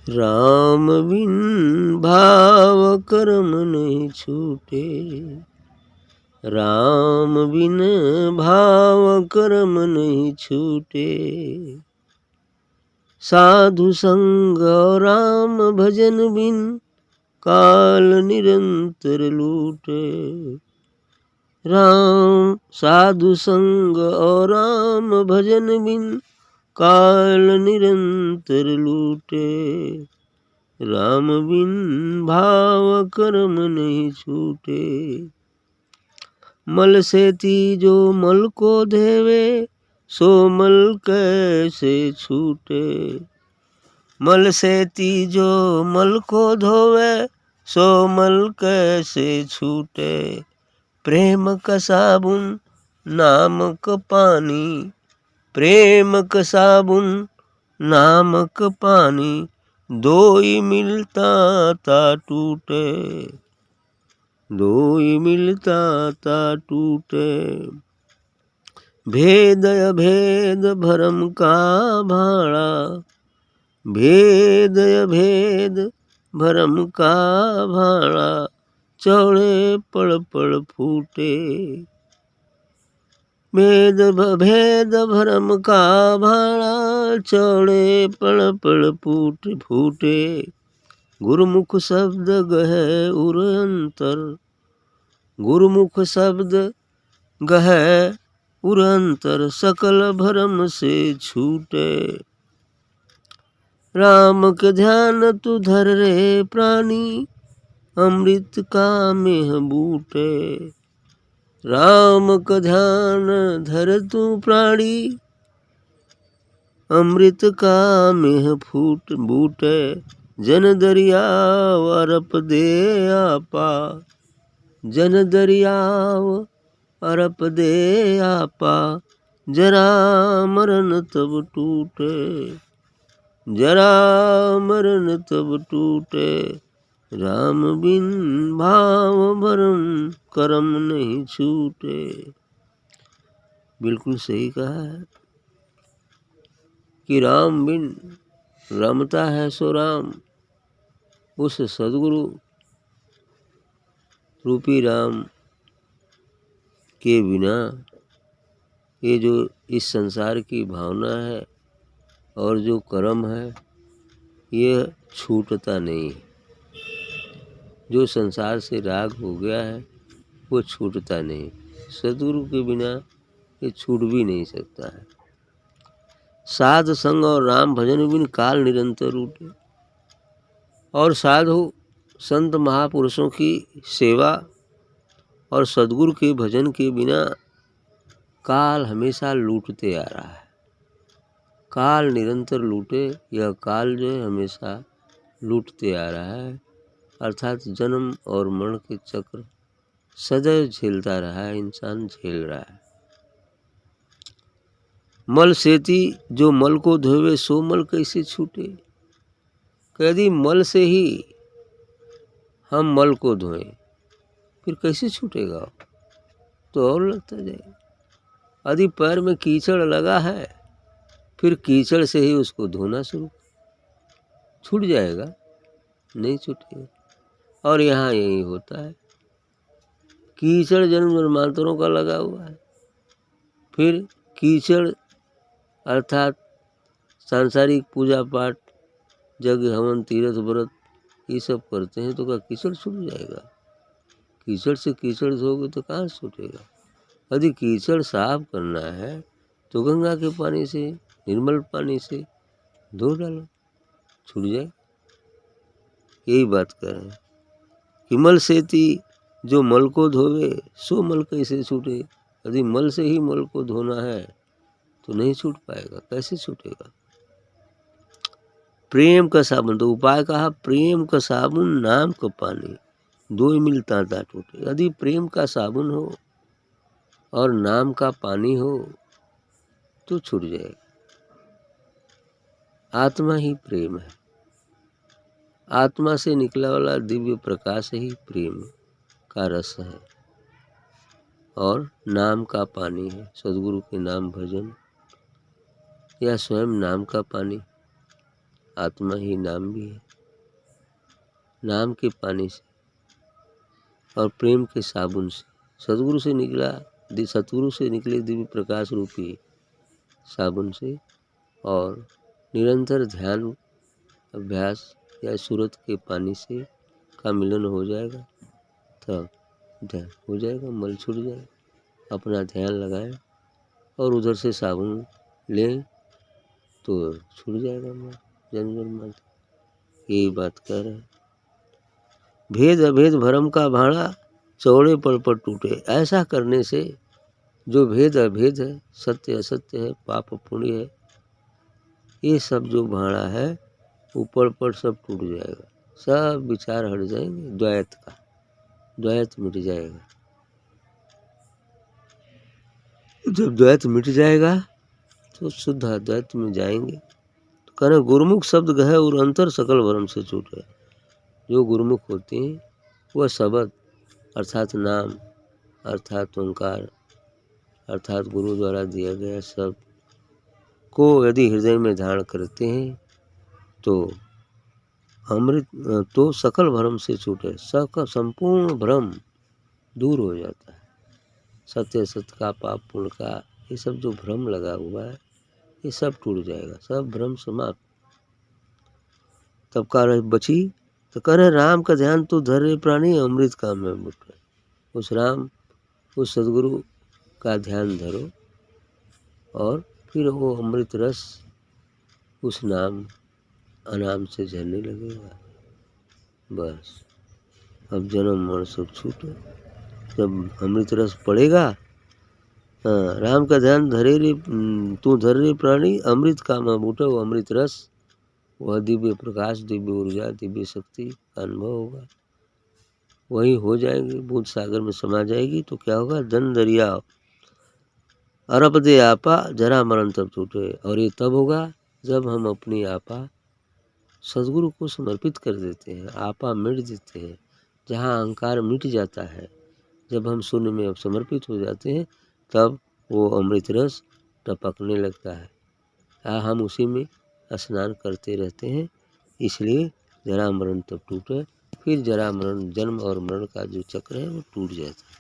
राम बिन भाव कर्म नहीं छूटे, राम बिन भाव कर्म नहीं छूटे। साधु संग और राम भजन बिन काल निरंतर लूटे। राम साधु संग और राम भजन बिन काल निरंतर लूटे। राम बिन भाव कर्म नहीं छूटे। मल से तीजो मल को देवे, सो मल कैसे छूटे। मल से तीजो मल को धोवे, सो मल कैसे छूटे। प्रेम का साबुन नामक पानी, प्रेम का साबुन नामक पानी, दोई मिलता ता टूटे, दोई मिलता ता टूटे। भेद अभेद भरम का भाड़ा, भेद अभेद भरम का भाड़ा, चौड़े पड़ पड़ फूटे। भेद भेद भरम का भाड़ा, चौड़े पड़ पड़ फूटे। गुरुमुख शब्द गहे उर अंतर, गुरुमुख शब्द गहे उर अंतर, सकल भरम से छूटे। राम के ध्यान तू धर रे प्राणी, अमृत का मेह बूटे। राम का ध्यान धर तू प्राणी, अमृत का मेह फूट बूटे। जन दरियाव अरप दे आपा, जन दरियाव अरप दे आपा, जरा मरण तब टूटे, जरा मरण तब टूटे। राम बिन भाव भरम करम नहीं छूटे। बिल्कुल सही कहा है कि राम बिन रमता है सो राम। उस सदगुरु रूपी राम के बिना ये जो इस संसार की भावना है और जो कर्म है ये छूटता नहीं। जो संसार से राग हो गया है वो छूटता नहीं। सदगुरु के बिना ये छूट भी नहीं सकता है। साध संग और राम भजन बिन काल निरंतर रूटे। और साधु संत महापुरुषों की सेवा और सदगुरु के भजन के बिना काल हमेशा लूटते आ रहा है। काल निरंतर लूटे, यह काल जो है हमेशा लूटते आ रहा है। अर्थात जन्म और मरण के चक्र सदैव झेलता रहा है, इंसान झेल रहा है। मल सेती जो मल को धोवे, सो मल कैसे छूटे। यदि मल से ही हम मल को धोएं फिर कैसे छूटेगा, तो और लगता जाएगा। यदि पैर में कीचड़ लगा है फिर कीचड़ से ही उसको धोना शुरू, छूट जाएगा, नहीं छूटेगा। और यहाँ यही होता है, कीचड़ जन्म जन्मांतरों का लगा हुआ है। फिर कीचड़ अर्थात सांसारिक पूजा पाठ, यज्ञ हवन तीर्थ व्रत ये सब करते हैं तो क्या कीचड़ छूट जाएगा। कीचड़ से कीचड़ धोगे तो कहाँ छूटेगा। यदि कीचड़ साफ करना है तो गंगा के पानी से, निर्मल पानी से धो डालो, छूट जाए। यही बात कर रहे हैं कि मल सेती जो मल को धोवे, सो मल कैसे छूटे। यदि मल से ही मल को धोना है तो नहीं छूट पाएगा, कैसे छूटेगा। प्रेम का साबुन, तो उपाय कहा प्रेम का साबुन नाम का पानी, दो मिलता ता टूटे। यदि प्रेम का साबुन हो और नाम का पानी हो तो छूट जाएगा। आत्मा ही प्रेम है, आत्मा से निकला वाला दिव्य प्रकाश ही प्रेम का रस है और नाम का पानी है। सदगुरु के नाम भजन या स्वयं नाम का पानी आत्मा ही नाम भी है। नाम के पानी से और प्रेम के साबुन से, सतगुरु से निकले दिव्य प्रकाश रूपी साबुन से और निरंतर ध्यान अभ्यास या सूरत के पानी से का मिलन हो जाएगा, तब ध्यान हो जाएगा, मल छूट जाएगा। अपना ध्यान लगाएं और उधर से साबुन लें तो छूट जाएगा मल, जन्म जन्म। यही बात कह रहे हैं। भेद अभेद भरम का भाड़ा चौड़े पड़ पर टूटे। ऐसा करने से जो भेद अभेद है, सत्य असत्य है, पाप पुण्य है, ये सब जो भाड़ा है ऊपर पर सब टूट जाएगा, सब विचार हट जाएंगे, द्वैत मिट जाएगा। जब द्वैत मिट जाएगा तो शुद्ध अद्वैत में जाएंगे। तो कह रहे गुरुमुख शब्द गहे और अंतर सकल भरम से छूटे। जो गुरुमुख होते हैं वह शब्द अर्थात नाम, अर्थात ओंकार, अर्थात गुरु द्वारा दिया गया शब्द को यदि हृदय में धारण करते हैं तो सकल भ्रम से छूटे। संपूर्ण भ्रम दूर हो जाता है। सत्य असत्य का, पाप पुण्य का, ये सब जो भ्रम लगा हुआ है ये सब टूट जाएगा, सब भ्रम समाप्त। तब कह रहे बची तो कह रहे राम का ध्यान तो धर रे प्राणी अमृत काम में बुट। उस राम, उस सदगुरु का ध्यान धरो और फिर वो अमृत रस उस नाम अनाम से झरने लगेगा। बस अब जन्म मरण सब छूटे। जब अमृत रस पड़ेगा, राम का ध्यान धरे रे तू धर रे प्राणी अमृत काम बूटा। वो अमृत रस, वह दिव्य प्रकाश, दिव्य ऊर्जा, दिव्य शक्ति का अनुभव होगा। वही हो जाएंगे, बूंद सागर में समा जाएगी। तो क्या होगा, दन दरिया अरब दे आपा जरा मरण तब छूटे। और ये तब होगा जब हम अपनी आपा सदगुरु को समर्पित कर देते हैं, आपा मिट देते हैं। जहाँ अहंकार मिट जाता है, जब हम शून्य में अब समर्पित हो जाते हैं, तब वो अमृत रस टपकने लगता है। हम उसी में स्नान करते रहते हैं। इसलिए जरा मरण तब टूटे। फिर जरा मरण, जन्म और मरण का जो चक्र है वो टूट जाता है।